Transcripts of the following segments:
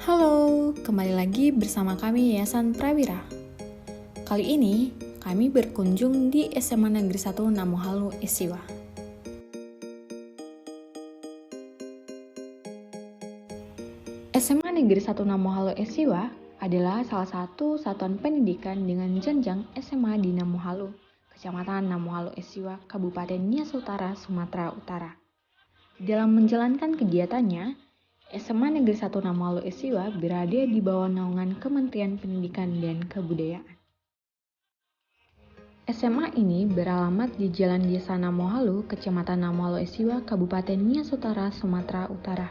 Halo, kembali lagi bersama kami Yayasan Prawira. Kali ini, kami berkunjung di SMA Negeri 1 Namohalu Esiwa. SMA Negeri 1 Namohalu Esiwa adalah salah satu satuan pendidikan dengan jenjang SMA di Namohalu, Kecamatan Namohalu Esiwa, Kabupaten Nias Utara, Sumatera Utara. Dalam menjalankan kegiatannya, SMA Negeri 1 Namohalu Esiwa berada di bawah naungan Kementerian Pendidikan dan Kebudayaan. SMA ini beralamat di Jalan Desa Namohalu, Kecamatan Namohalu Esiwa, Kabupaten Nias Utara, Sumatera Utara.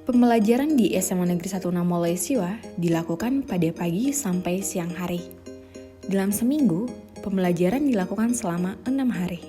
Pembelajaran di SMA Negeri 1 Namohalu Esiwa dilakukan pada pagi sampai siang hari. Dalam seminggu, pembelajaran dilakukan selama 6 hari.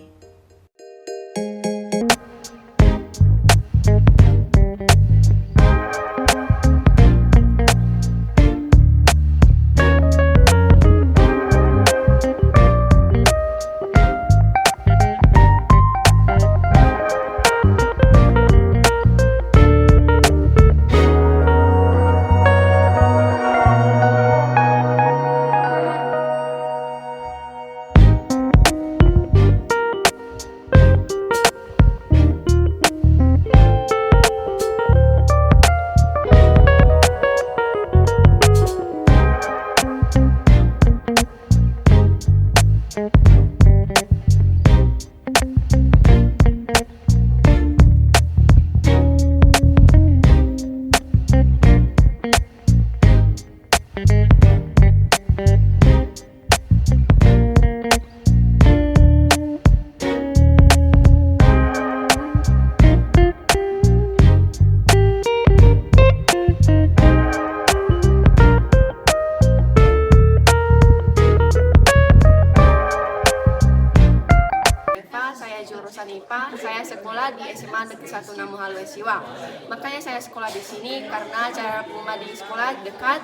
Jurusan IPA, saya sekolah di SMA Negeri 1 Namohalu Esiwa. Makanya saya sekolah di sini karena jarak rumah di sekolah dekat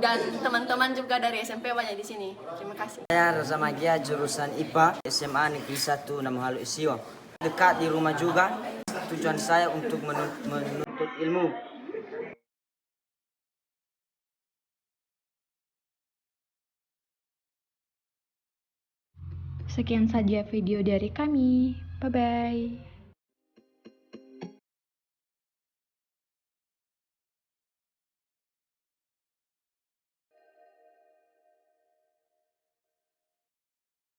dan teman-teman juga dari SMP banyak di sini. Terima kasih. Saya Rosa Magia, jurusan IPA, SMA Negeri 1 Namohalu Esiwa. Dekat di rumah juga. tujuan saya untuk menuntut ilmu. Sekian saja video dari kami. Bye-bye.